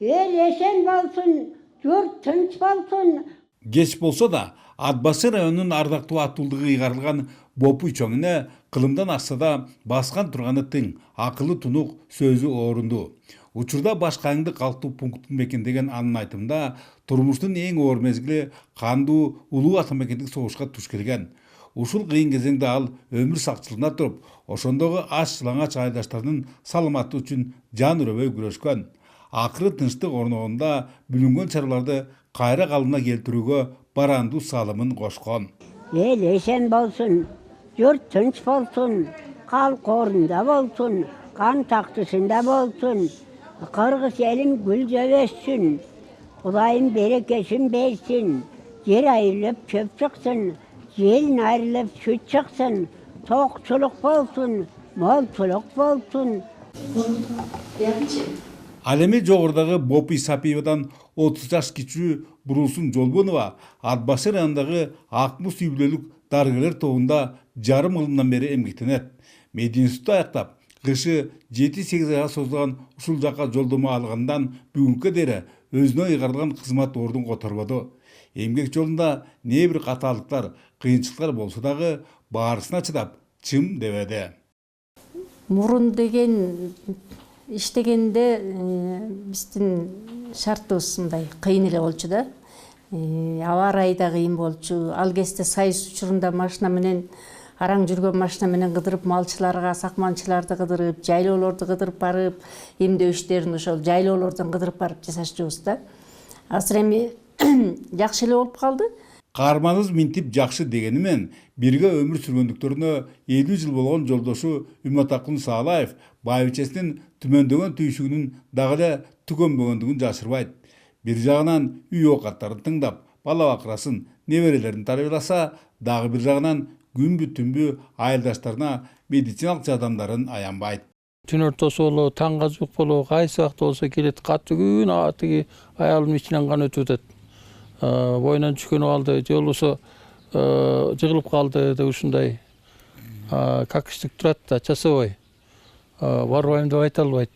El esen bolsun, yurt tınç bolsun. Geç bolsa da Atбашы районунун ардактуу атуулдугу ыйгарылган Бопуй чоңуна кылымдан акса да баскан турганы тың, акылы тунук сөзү орунду. Учурда Башкаңды калктуу пункттун мекендеген анын айтымында турмуштун эң оор мезгили кандуу улуу атамекендик согушка туш келген. Ушул кыйын кезеңде ал өмүр сакчылыгына туруп, ошондогу аш жылаңач айдаштардын саламаты үчүн жан үрөбөй күрөшкөн. Акыры тынчтык орногонда бүлүнгөн чараларды кайра калыбына келтирүүгө барандуу салымын кошкон. El esen bolsun, yurt tınç bolsun, halk orunda bolsun, kan taktısında bolsun. Kırgız elim gül össün, Kudayım berekesin versin. Yer ayrılıp çöp çıksın, yerin ayrılıp süt çıksın. Tokçuluk bolsun, molçuluk bolsun. Ал эми жогорудагы Бопуй Сапиевадан 30 жаш кичүү Бурулсун Жолбонова Атбашы районундагы Акмус үй-бүлөлүк дарыгерлер тобунда жарым ылымдан бери эмгектенет. Мединститутта аяктап, кышы 7-8 айга созулган ушул жакка жолдомо алгандан бүгүнкү дери өзүнө ыйгарылган кызмат ордун которбоду. Эмгек жолунда не бир катаалыктар, кыйынчылыктар болсо дагы баарысына чыдап, чым дебеди. Мурун деген иштегенде биздин шартыбыз мындай кыйын эле болчу да. Аба ырайы да кыйын болчу. Ал кезде сайыс учурунда машина менен араң жүргөн машина менен кыдырып малчыларга, сакманчыларды кыдырып, жайлоолорду кыдырып барып, эмдөө иштерин ошол жайлоолордон кыдырып барып жасашчубуз да. Азыр эми жакшы эле болуп калды. Каарманыбыз минтип жакшы дегени менен бирге өмүр сүргөндүктөрүнө 50 жыл болгон жолдошу Үмөтакун Саалаев байбичесинин түмөндөгөн түйшүгүнүн дагы эле түгөнбөгөндүгүн жашырбайт. Бир жагынан үй оокаттарын тыңдап, бала бакырасын, неберелерин тарбияласа, дагы бир жагынан күнбү түнбү айылдаштарына медициналык жардамдарын аянбайт. Түн ортосу болобу, таң азык болобу, кайсы убакта болсо келет, катты күн тиги аялымдын ичинен гана өтүп атат. Бойынан түшкөнү алды, же болбосо жыгылып калды деп ушундай какштык турат да, часовой. Барбайм деп айта албайт.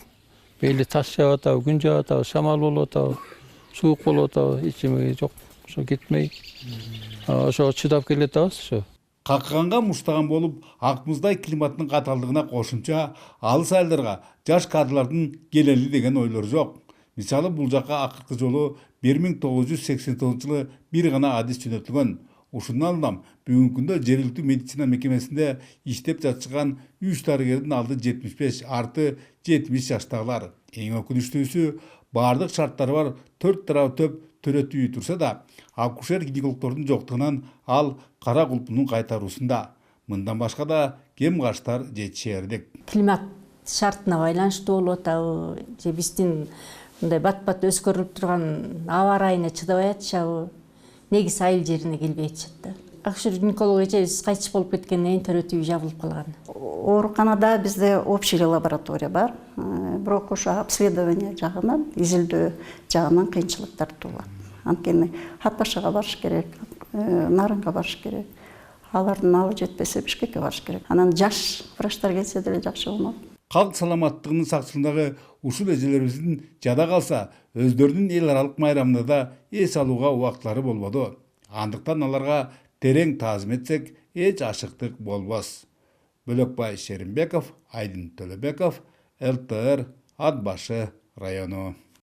Мейли таш жаап атабы, күн жаап атабы, шамал болуп атабы, суук болуп атабы, ичиме жок, ошо кетмей. Ошо чыдап келет атабыз ошо. Какканга муштаган болуп, Акмуздай климаттын каталдыгына кошумча алыс айылдарга жаш кадрлардын келели деген ойлор жок. Мисалы бул жакка акыркы жолу 1989 жылы бир гана адис жөнөтүлгөн. Ушундан улам бүгүнкү күндө жергиликтүү медицина мекемесинде иштеп жатышкан 3 дарыгердин алды 75 арты 70 жаштагылар. Эң өкүнүчтүүсү баардык шарттары бар 4 тарабы төп төрөт үй турса да, акушер гинекологдордун жоктугунан ал кара кулпунун кайтаруусунда. Мындан башка да кем каштар жетишердик. Климат шартына байланыштуу болуп атабы, же биздин мындай бат-бат өзгөрүлүп турган аба ырайына чыдабай атышабы, негизи айыл жерине келбей атышат да. Акушер гинеколог эжебиз кайтыш болуп кеткенден кийин төрөт үй жабылып калган. Ооруканада бизде общий лаборатория бар. Бирок ошо обследование жагынан, изилдөө жагынан кыйынчылыктар туулат. Анткени Атбашыга барыш керек, Нарынга барыш керек. Алардын алы жетпесе Бишкекке барыш керек. Анан жаш врачтар келсе деле жакшы болмок. Калк саламаттыгынын сакчылыгындагы ушул эжелерибиздин жада калса, өздөрүнүн эл аралык майрамында да эс алууга убактылары болбоду. Андыктан аларга терең таазим этсек, эч ашыктык болбос. Бөлөкбай Шеримбеков, Айдын Төлөбеков, ЛТР, Атбашы району.